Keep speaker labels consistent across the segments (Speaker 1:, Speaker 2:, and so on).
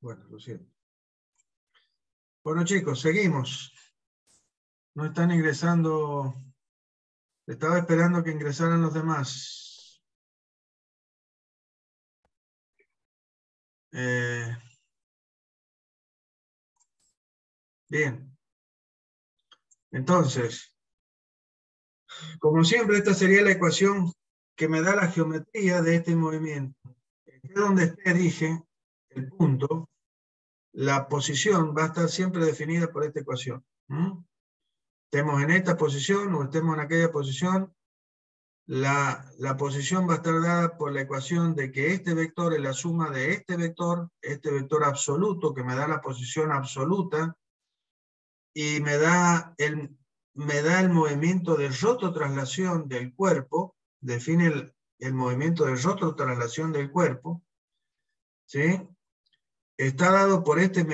Speaker 1: Bueno, lo siento. Bueno, chicos, seguimos. No están ingresando. Estaba esperando que ingresaran los demás. Bien. Entonces, como siempre, esta sería la ecuación que me da la geometría de este movimiento. Aquí donde esté, dije, el punto, la posición va a estar siempre definida por esta ecuación. Estemos en esta posición o estemos en aquella posición, la posición va a estar dada por la ecuación de que este vector es la suma de este vector absoluto, que me da la posición absoluta, y me da el movimiento de rototraslación del cuerpo, define el movimiento de rototraslación del cuerpo, ¿sí? Está dado por este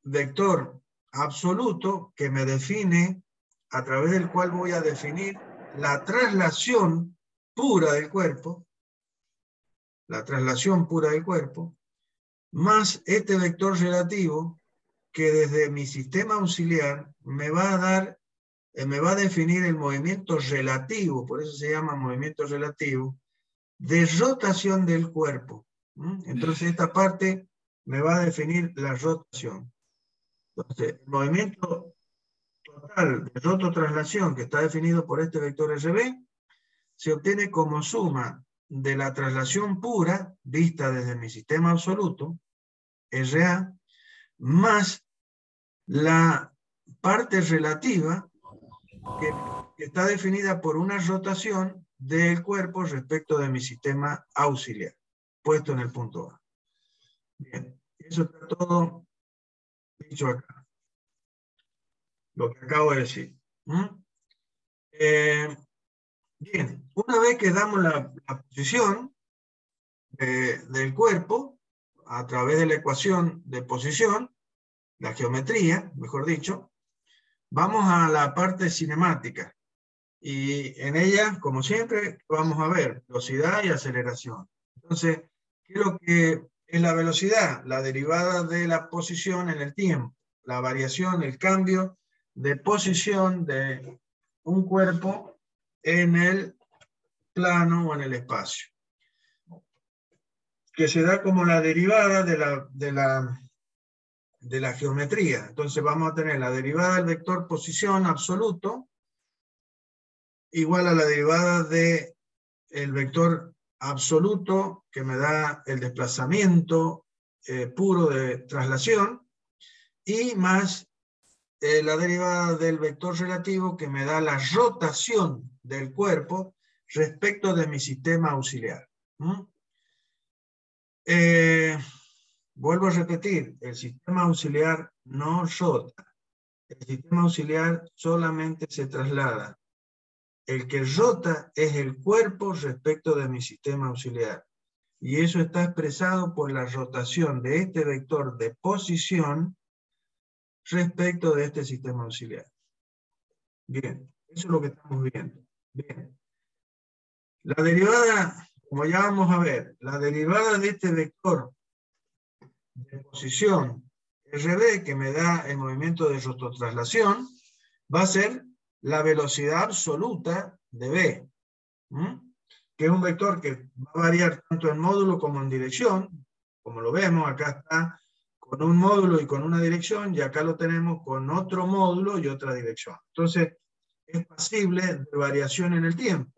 Speaker 1: vector absoluto que me define, a través del cual voy a definir la traslación pura del cuerpo, más este vector relativo que desde mi sistema auxiliar me va a definir el movimiento relativo, por eso se llama movimiento relativo, de rotación del cuerpo. Entonces esta parte me va a definir la rotación. Entonces, el movimiento total de rototraslación, que está definido por este vector RB, se obtiene como suma de la traslación pura, vista desde mi sistema absoluto, RA, más la parte relativa, que está definida por una rotación del cuerpo respecto de mi sistema auxiliar, puesto en el punto A. Bien, eso está todo dicho acá. Lo que acabo de decir. Bien, una vez que damos la posición del cuerpo, a través de la ecuación de posición, la geometría, mejor dicho, vamos a la parte cinemática. Y en ella, como siempre, vamos a ver velocidad y aceleración. Entonces, ¿qué es lo que es la velocidad? La derivada de la posición en el tiempo. La variación, el cambio de posición de un cuerpo en el plano o en el espacio, que se da como la derivada de la geometría. Entonces vamos a tener la derivada del vector posición absoluto igual a la derivada del vector absoluto que me da el desplazamiento puro de traslación, y más la derivada del vector relativo que me da la rotación del cuerpo respecto de mi sistema auxiliar. Vuelvo a repetir, el sistema auxiliar no rota. El sistema auxiliar solamente se traslada. El que rota es el cuerpo respecto de mi sistema auxiliar. Y eso está expresado por la rotación de este vector de posición respecto de este sistema auxiliar. Bien, eso es lo que estamos viendo. Bien. La derivada, como ya vamos a ver, la derivada de este vector de posición RB, que me da el movimiento de rototraslación, va a ser la velocidad absoluta de B, que es un vector que va a variar tanto en módulo como en dirección. Como lo vemos, acá está con un módulo y con una dirección, y acá lo tenemos con otro módulo y otra dirección. Entonces, es pasible de variación en el tiempo,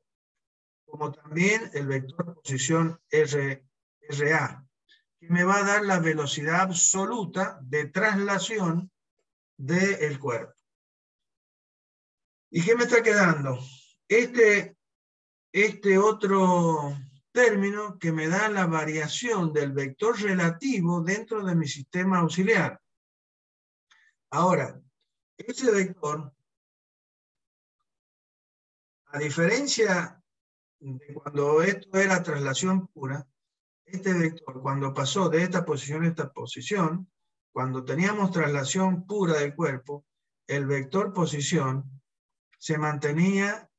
Speaker 1: como también el vector posición RA, que me va a dar la velocidad absoluta de traslación del cuerpo. ¿Y qué me está quedando? Este otro término que me da la variación del vector relativo dentro de mi sistema auxiliar. Ahora, ese vector, a diferencia de cuando esto era traslación pura, este vector, cuando pasó de esta posición a esta posición, cuando teníamos traslación pura del cuerpo, el vector posición se mantenía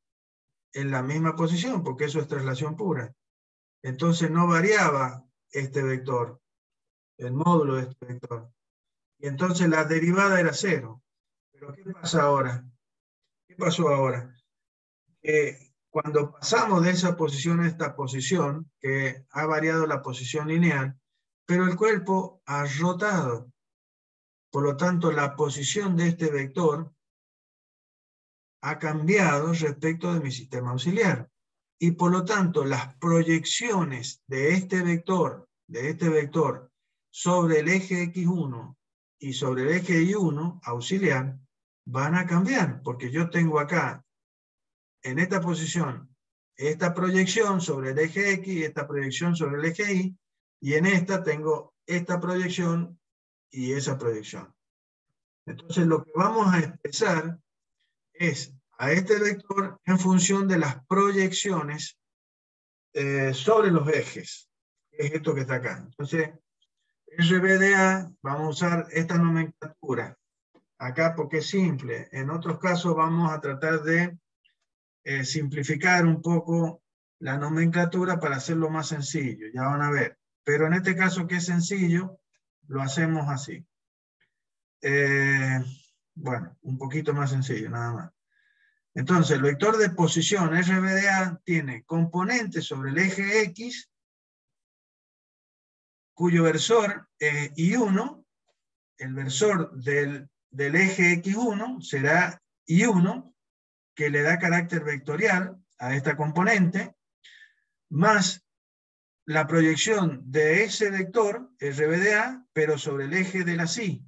Speaker 1: en la misma posición, porque eso es traslación pura. Entonces no variaba este vector. el módulo de este vector. Y entonces la derivada era 0. Pero ¿qué pasa ahora? ¿Qué pasó ahora? Cuando pasamos de esa posición a esta posición, que ha variado la posición lineal, pero el cuerpo ha rotado. Por lo tanto, la posición de este vector ha cambiado respecto de mi sistema auxiliar. Y por lo tanto, las proyecciones de este vector sobre el eje X1 y sobre el eje Y1 auxiliar van a cambiar, porque yo tengo acá, en esta posición, esta proyección sobre el eje X y esta proyección sobre el eje Y, y en esta tengo esta proyección y esa proyección. Entonces lo que vamos a expresar es a este vector en función de las proyecciones sobre los ejes, es esto que está acá. Entonces, RBDA, vamos a usar esta nomenclatura acá porque es simple. En otros casos vamos a tratar de simplificar un poco la nomenclatura para hacerlo más sencillo, ya van a ver. Pero en este caso que es sencillo, lo hacemos así. Bueno, un poquito más sencillo, nada más. Entonces, el vector de posición RBDA tiene componentes sobre el eje X, cuyo versor es Y1, el versor del eje X1 será Y1, que le da carácter vectorial a esta componente, más la proyección de ese vector, RBDA, pero sobre el eje de la Y.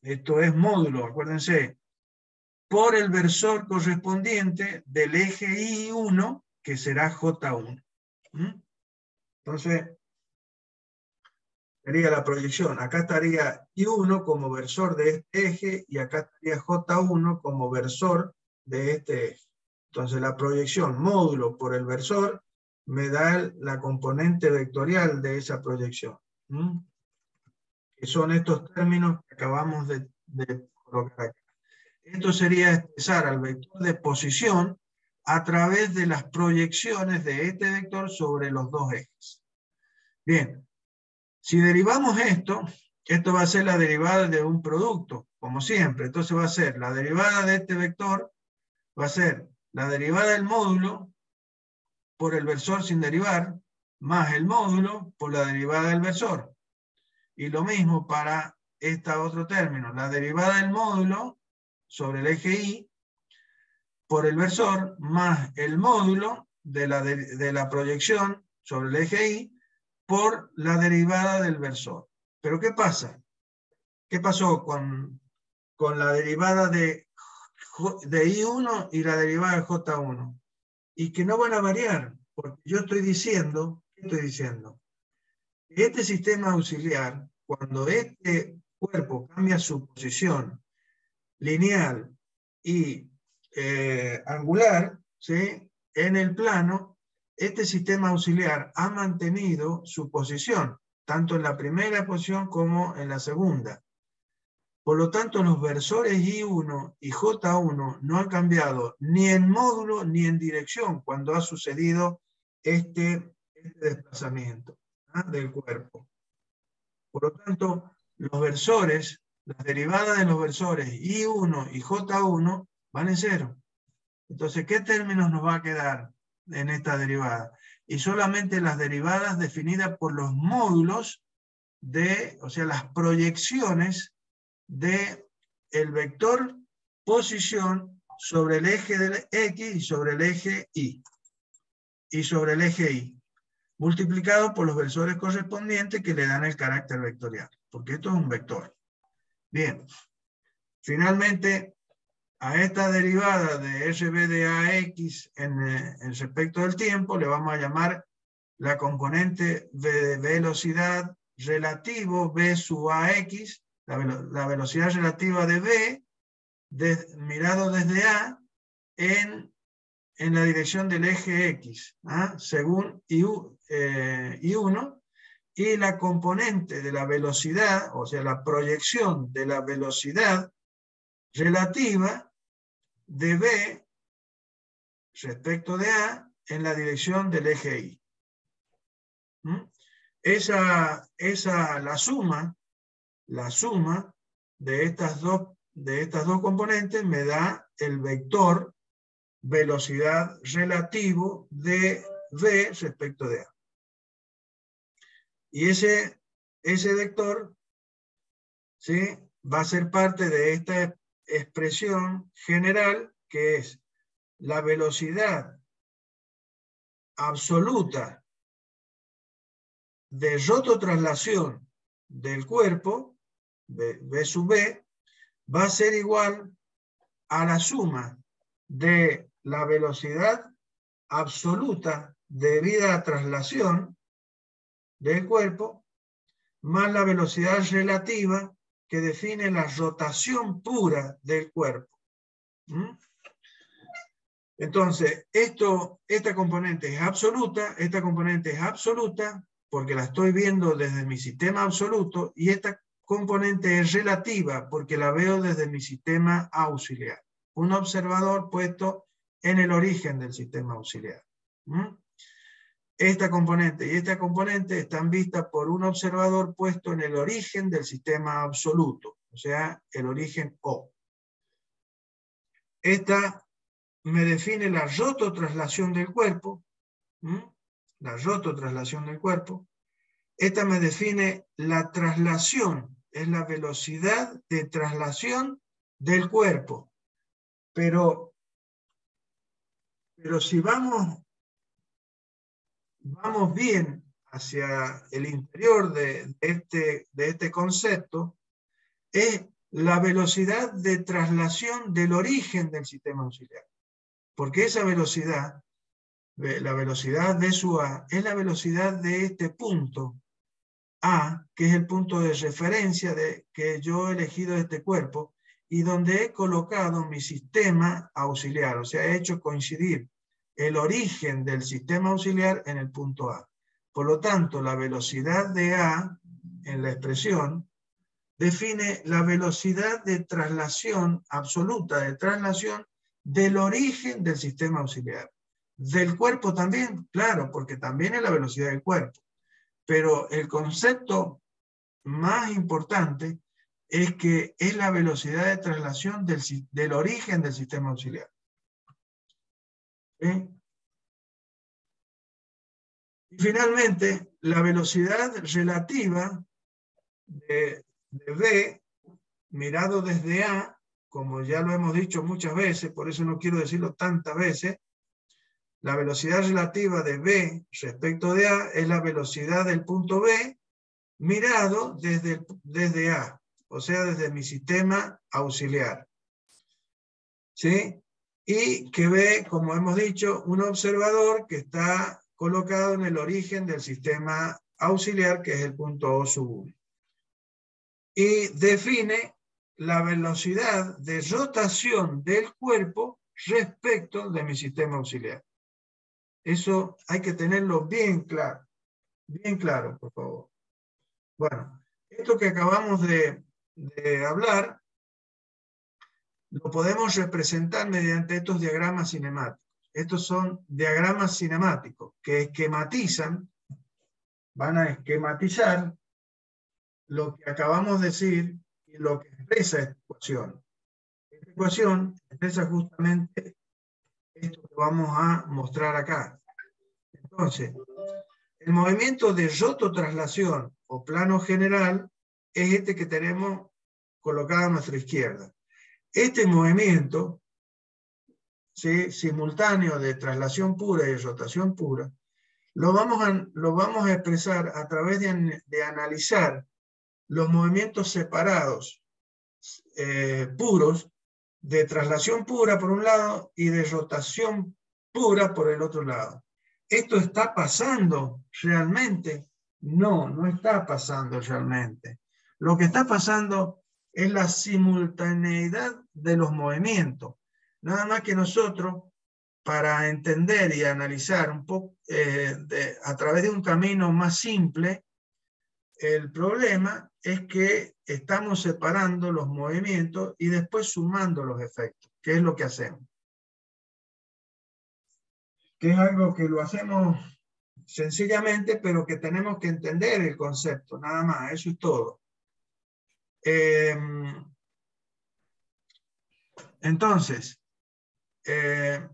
Speaker 1: Esto es módulo, acuérdense, por el versor correspondiente del eje Y1, que será J1. Entonces, sería la proyección. Acá estaría Y1 como versor de este eje y acá estaría J1 como versor de este eje. Entonces, la proyección módulo por el versor me da la componente vectorial de esa proyección. Que son estos términos que acabamos de colocar acá. Esto sería expresar al vector de posición a través de las proyecciones de este vector sobre los dos ejes. Bien, si derivamos esto va a ser la derivada de un producto, como siempre. Entonces va a ser la derivada de este vector, va a ser la derivada del módulo por el versor sin derivar, más el módulo por la derivada del versor. Y lo mismo para este otro término, la derivada del módulo sobre el eje Y por el versor más el módulo de la proyección sobre el eje Y por la derivada del versor. Pero ¿qué pasa? ¿Qué pasó con la derivada de I1 y la derivada de J1? Y que no van a variar, porque yo estoy diciendo, ¿qué estoy diciendo? Este sistema auxiliar, cuando este cuerpo cambia su posición lineal y angular, ¿sí?, en el plano, este sistema auxiliar ha mantenido su posición, tanto en la primera posición como en la segunda. Por lo tanto, los versores I1 y J1 no han cambiado ni en módulo ni en dirección cuando ha sucedido este desplazamiento del cuerpo. Por lo tanto, los versores, las derivadas de los versores I1 y J1 van en 0. Entonces, ¿qué términos nos va a quedar en esta derivada? Y solamente las derivadas definidas por los módulos o sea, las proyecciones de el vector posición sobre el eje del X y sobre el eje Y. Y sobre el eje Y. Multiplicado por los versores correspondientes que le dan el carácter vectorial. Porque esto es un vector. Bien. Finalmente, a esta derivada de RB de AX en respecto del tiempo le vamos a llamar la componente de velocidad relativo B sub AX, la velocidad relativa de B, mirado desde A en la dirección del eje X, según I1, y la componente de la velocidad, o sea, la proyección de la velocidad relativa de B respecto de A en la dirección del eje Y. la suma de estas dos componentes me da el vector velocidad relativo de V respecto de A. Y ese vector, ¿sí?, va a ser parte de esta expresión general, que es la velocidad absoluta de rototraslación del cuerpo, V sub B, va a ser igual a la suma de la velocidad absoluta debida a traslación del cuerpo más la velocidad relativa que define la rotación pura del cuerpo. Entonces, esta componente es absoluta porque la estoy viendo desde mi sistema absoluto, y esta componente es relativa porque la veo desde mi sistema auxiliar. Un observador puesto en el origen del sistema auxiliar. Esta componente y esta componente están vistas por un observador puesto en el origen del sistema absoluto, o sea, el origen O. Esta me define la rototraslación del cuerpo, la rototraslación del cuerpo. Esta me define la traslación, es la velocidad de traslación del cuerpo. Pero si vamos bien hacia el interior de este concepto, es la velocidad de traslación del origen del sistema auxiliar. Porque esa velocidad, la velocidad V sub A, es la velocidad de este punto A, que es el punto de referencia que yo he elegido de este cuerpo, y donde he colocado mi sistema auxiliar, o sea, he hecho coincidir el origen del sistema auxiliar en el punto A. Por lo tanto, la velocidad de A en la expresión define la velocidad de traslación absoluta, de traslación del origen del sistema auxiliar. Del cuerpo también, claro, porque también es la velocidad del cuerpo. Pero el concepto más importante es que es la velocidad de traslación del origen del sistema auxiliar. ¿Sí? Y finalmente, la velocidad relativa de V mirado desde A, como ya lo hemos dicho muchas veces, por eso no quiero decirlo tantas veces, la velocidad relativa de B respecto de A es la velocidad del punto B mirado desde A, o sea, desde mi sistema auxiliar. ¿Sí? Y que ve, como hemos dicho, un observador que está colocado en el origen del sistema auxiliar, que es el punto O sub 1. Y define la velocidad de rotación del cuerpo respecto de mi sistema auxiliar. Eso hay que tenerlo bien claro, por favor. Bueno, esto que acabamos de hablar lo podemos representar mediante estos diagramas cinemáticos. Estos son diagramas cinemáticos que esquematizan, van a esquematizar lo que acabamos de decir y lo que expresa esta ecuación. Esta ecuación expresa justamente esto que vamos a mostrar acá. Entonces, el movimiento de rototraslación o plano general es este que tenemos colocado a nuestra izquierda. Este movimiento, ¿sí?, simultáneo de traslación pura y rotación pura, lo vamos a expresar a través de analizar los movimientos separados puros, de traslación pura por un lado y de rotación pura por el otro lado. ¿Esto está pasando realmente? No, no está pasando realmente. Lo que está pasando es la simultaneidad de los movimientos. Nada más que nosotros, para entender y analizar un poco a través de un camino más simple, el problema es que estamos separando los movimientos y después sumando los efectos, que es lo que hacemos. Que es algo que lo hacemos sencillamente, pero que tenemos que entender el concepto, nada más, eso es todo. Entonces, ¿qué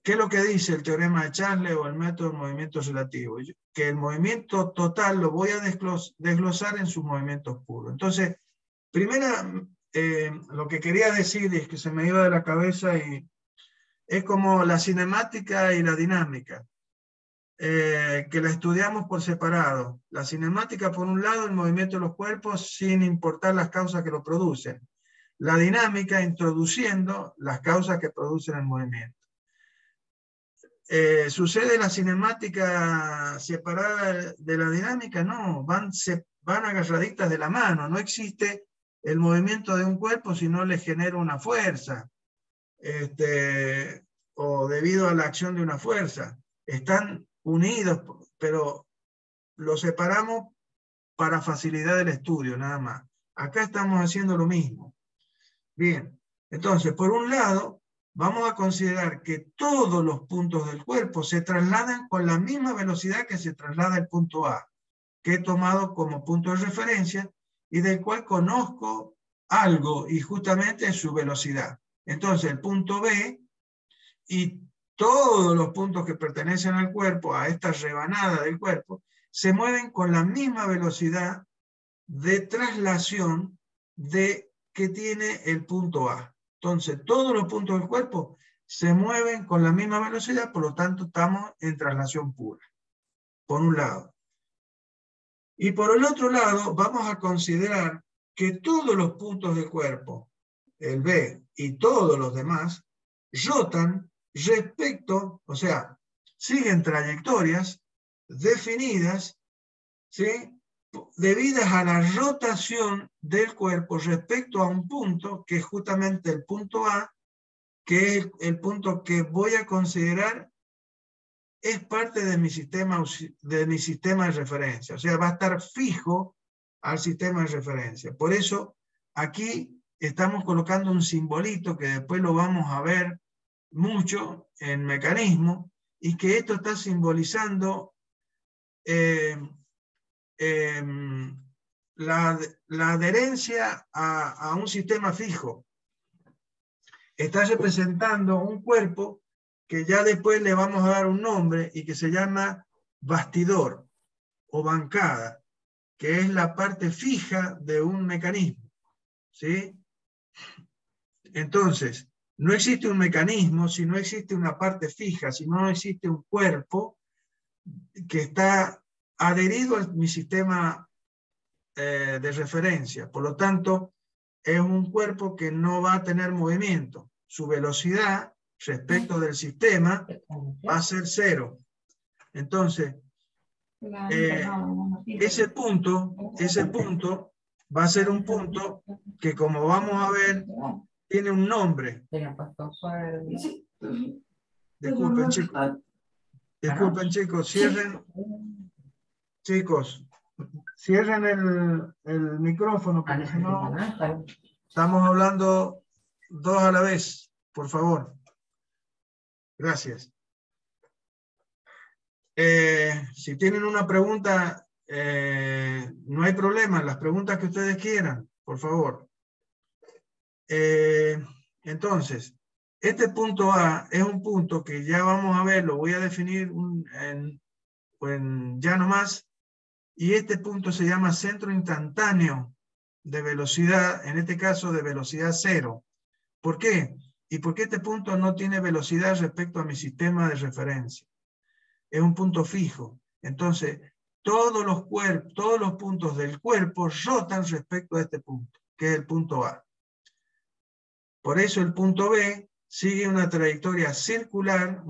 Speaker 1: es lo que dice el teorema de Charles o el método del movimiento relativo? Que el movimiento total lo voy a desglosar en sus movimientos puros. Entonces, primera, lo que quería decir es que se me iba de la cabeza y es como la cinemática y la dinámica, que la estudiamos por separado. La cinemática, por un lado, el movimiento de los cuerpos sin importar las causas que lo producen. La dinámica, introduciendo las causas que producen el movimiento. ¿Sucede la cinemática separada de la dinámica? No, van agarraditas de la mano. No existe el movimiento de un cuerpo si no le genera una fuerza, o debido a la acción de una fuerza. Están unidos, pero los separamos para facilitar el estudio, nada más. Acá estamos haciendo lo mismo. Bien, entonces, por un lado, vamos a considerar que todos los puntos del cuerpo se trasladan con la misma velocidad que se traslada el punto A, que he tomado como punto de referencia y del cual conozco algo, y justamente su velocidad. Entonces, el punto B y todos los puntos que pertenecen al cuerpo, a esta rebanada del cuerpo, se mueven con la misma velocidad de traslación que tiene el punto A. Entonces, todos los puntos del cuerpo se mueven con la misma velocidad, por lo tanto, estamos en traslación pura, por un lado. Y por el otro lado, vamos a considerar que todos los puntos del cuerpo, el B y todos los demás, rotan respecto, o sea, siguen trayectorias definidas, ¿sí?, debidas a la rotación del cuerpo respecto a un punto, que es justamente el punto A, que es el punto que voy a considerar es parte de mi sistema de referencia. O sea, va a estar fijo al sistema de referencia. Por eso, aquí estamos colocando un simbolito que después lo vamos a ver mucho en mecanismo, y que esto está simbolizando la adherencia a un sistema fijo. Está representando un cuerpo que ya después le vamos a dar un nombre y que se llama bastidor o bancada, que es la parte fija de un mecanismo, ¿sí? Entonces, no existe un mecanismo si no existe una parte fija, si no existe un cuerpo que está adherido a mi sistema de referencia. Por lo tanto, es un cuerpo que no va a tener movimiento. Su velocidad respecto del sistema va a ser cero. Entonces, ese punto va a ser un punto que, como vamos a ver, tiene un nombre. Disculpen, chicos. Disculpen, chicos. Cierren. Chicos, cierren el micrófono, porque si no, estamos hablando dos a la vez. Por favor. Gracias. Si tienen una pregunta, no hay problema. Las preguntas que ustedes quieran, por favor. Entonces, este punto A es un punto que ya vamos a ver, lo voy a definir ya nomás, y este punto se llama centro instantáneo de velocidad, en este caso de velocidad cero. ¿Por qué? Y porque este punto no tiene velocidad respecto a mi sistema de referencia. Es un punto fijo. Entonces, todos los puntos del cuerpo rotan respecto a este punto, que es el punto A. Por eso el punto B sigue una trayectoria circular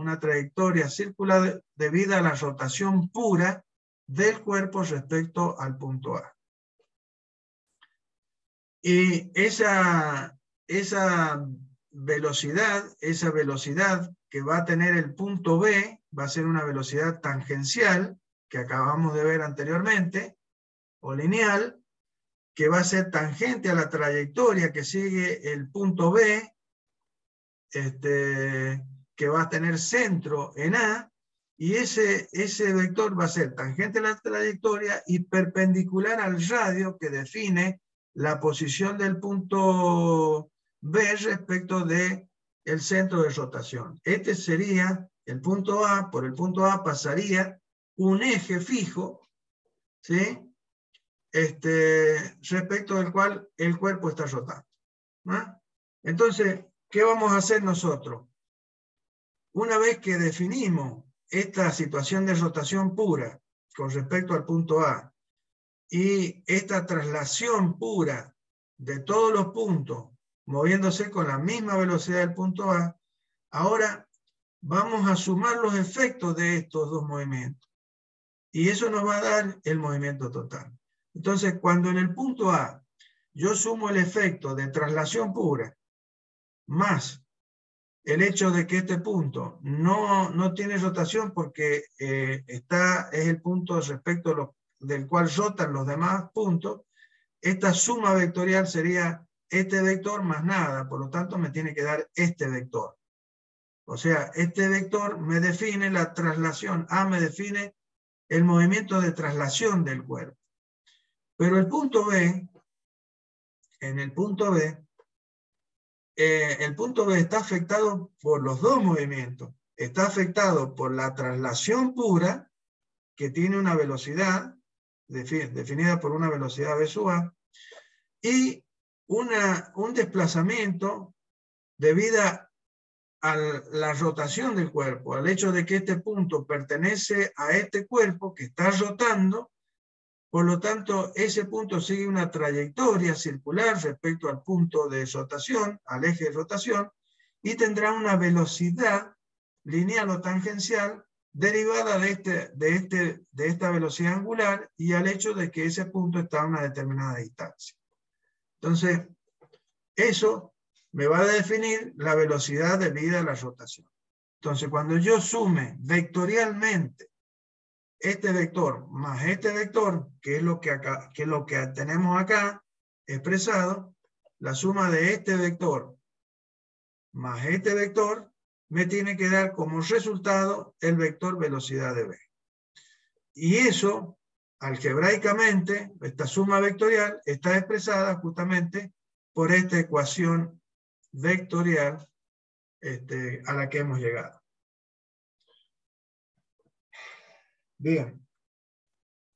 Speaker 1: debido a la rotación pura del cuerpo respecto al punto A. Y esa velocidad que va a tener el punto B va a ser una velocidad tangencial, que acabamos de ver anteriormente, o lineal, que va a ser tangente a la trayectoria que sigue el punto B, que va a tener centro en A, Y ese vector va a ser tangente a la trayectoria y perpendicular al radio que define la posición del punto B respecto del centro de rotación. Este sería el punto A. Por el punto A pasaría un eje fijo, ¿sí? Respecto del cual el cuerpo está rotando, ¿no? Entonces, ¿qué vamos a hacer nosotros? Una vez que definimos esta situación de rotación pura con respecto al punto A y esta traslación pura de todos los puntos moviéndose con la misma velocidad del punto A, ahora vamos a sumar los efectos de estos dos movimientos. Y eso nos va a dar el movimiento total. Entonces, cuando en el punto A yo sumo el efecto de traslación pura más el hecho de que este punto no tiene rotación porque es el punto respecto del cual rotan los demás puntos, esta suma vectorial sería este vector más nada, por lo tanto me tiene que dar este vector. O sea, este vector me define la traslación, A me define el movimiento de traslación del cuerpo. Pero el punto B, en el punto B está afectado por los dos movimientos. Está afectado por la traslación pura, que tiene una velocidad, definida por una velocidad v sub a, y un desplazamiento debido a la rotación del cuerpo, al hecho de que este punto pertenece a este cuerpo que está rotando. Por lo tanto, ese punto sigue una trayectoria circular respecto al punto de rotación, al eje de rotación, y tendrá una velocidad lineal o tangencial derivada de esta velocidad angular y al hecho de que ese punto está a una determinada distancia. Entonces, eso me va a definir la velocidad debida a la rotación. Entonces, cuando yo sume vectorialmente este vector más este vector, que es lo que tenemos acá expresado, la suma de este vector más este vector me tiene que dar como resultado el vector velocidad de B. Y eso, algebraicamente, esta suma vectorial está expresada justamente por esta ecuación vectorial a la que hemos llegado. Bien.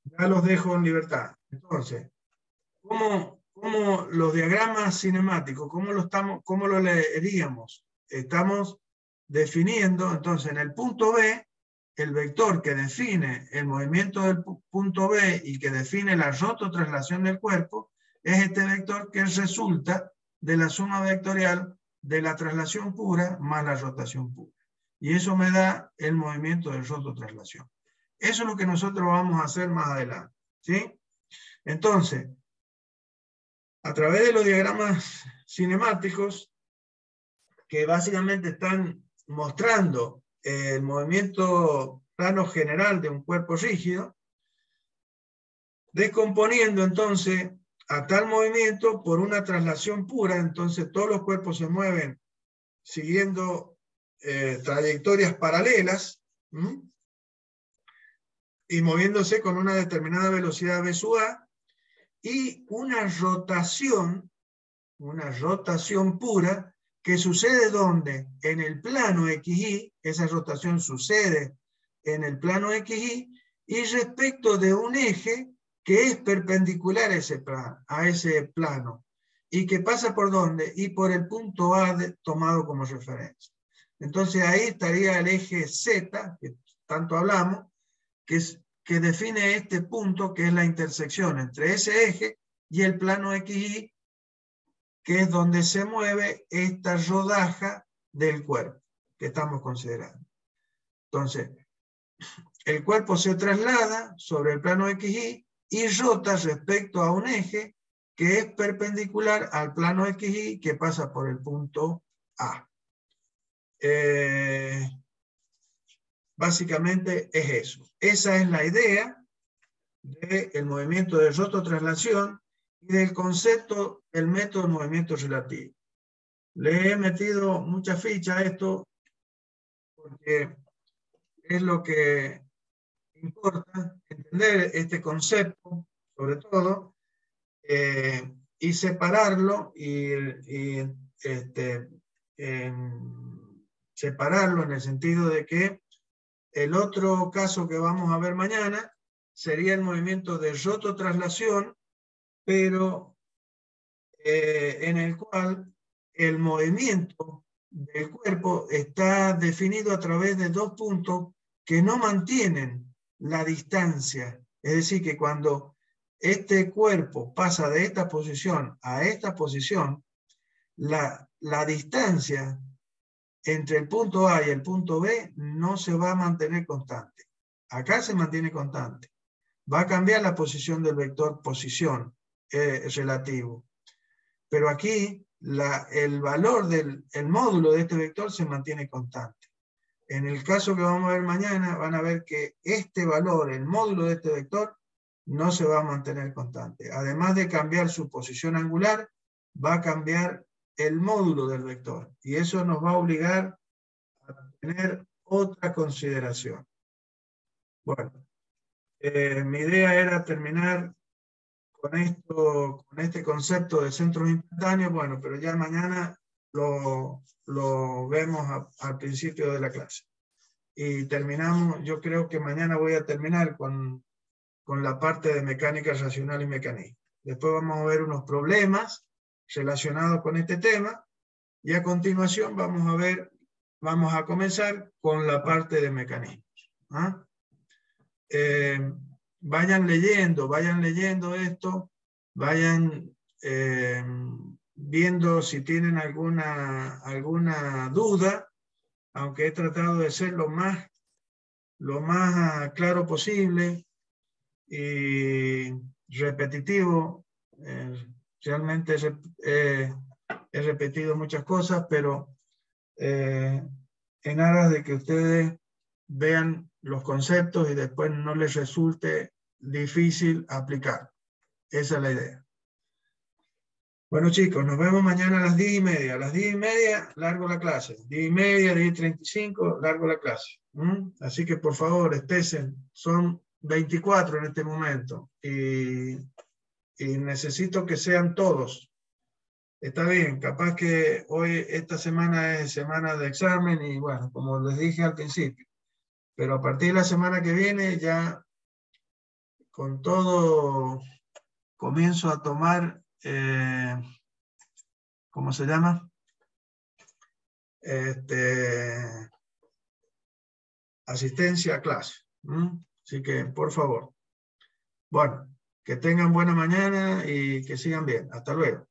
Speaker 1: Ya los dejo en libertad. Entonces, ¿cómo los diagramas cinemáticos, cómo lo leeríamos? Estamos definiendo, entonces, en el punto B, el vector que define el movimiento del punto B y que define la rototraslación del cuerpo, es este vector que resulta de la suma vectorial de la traslación pura más la rotación pura. Y eso me da el movimiento de rototraslación. Eso es lo que nosotros vamos a hacer más adelante, ¿sí? Entonces, a través de los diagramas cinemáticos, que básicamente están mostrando el movimiento plano general de un cuerpo rígido, descomponiendo entonces a tal movimiento por una traslación pura, entonces todos los cuerpos se mueven siguiendo trayectorias paralelas, y moviéndose con una determinada velocidad v sub a, y una rotación pura que sucede ¿dónde? En el plano XY, esa rotación sucede en el plano XY, y respecto de un eje que es perpendicular a ese plano, y que pasa por ¿dónde? Y por el punto A tomado como referencia. Entonces ahí estaría el eje Z, que tanto hablamos, que define este punto, que es la intersección entre ese eje y el plano XY, que es donde se mueve esta rodaja del cuerpo que estamos considerando. Entonces, el cuerpo se traslada sobre el plano XY y rota respecto a un eje que es perpendicular al plano XY que pasa por el punto A. Básicamente es eso. Esa es la idea del movimiento de rototraslación y del concepto del método de movimiento relativo. Le he metido mucha ficha a esto porque es lo que importa, entender este concepto, sobre todo, y separarlo separarlo en el sentido de que el otro caso que vamos a ver mañana sería el movimiento de rototraslación, pero en el cual el movimiento del cuerpo está definido a través de dos puntos que no mantienen la distancia. Es decir, que cuando este cuerpo pasa de esta posición a esta posición, la distancia entre el punto A y el punto B no se va a mantener constante. Acá se mantiene constante. Va a cambiar la posición del vector posición relativo. Pero aquí el valor el módulo de este vector se mantiene constante. En el caso que vamos a ver mañana, van a ver que este valor, el módulo de este vector, no se va a mantener constante. Además de cambiar su posición angular, va a cambiar el módulo del vector. Y eso nos va a obligar a tener otra consideración. Bueno, mi idea era terminar con este concepto de centros instantáneos, bueno, pero ya mañana lo vemos al principio de la clase. Y terminamos, yo creo que mañana voy a terminar con la parte de mecánica racional y mecanismo. Después vamos a ver unos problemas relacionados con este tema, y a continuación vamos a comenzar con la parte de mecanismos. ¿Ah? Vayan leyendo esto, vayan viendo si tienen alguna duda, aunque he tratado de ser lo más claro posible y repetitivo. Realmente he repetido muchas cosas, pero en aras de que ustedes vean los conceptos y después no les resulte difícil aplicar. Esa es la idea. Bueno, chicos, nos vemos mañana a las 10:30. A las 10:30 largo la clase. 10:30, 10:35, largo la clase. Así que por favor, estén. Son 24 en este momento. Y necesito que sean todos. Está bien, capaz que esta semana es semana de examen y bueno, como les dije al principio. Pero a partir de la semana que viene ya con todo comienzo a tomar, ¿cómo se llama? Asistencia a clase. Así que, por favor. Bueno, que tengan buena mañana y que sigan bien. Hasta luego.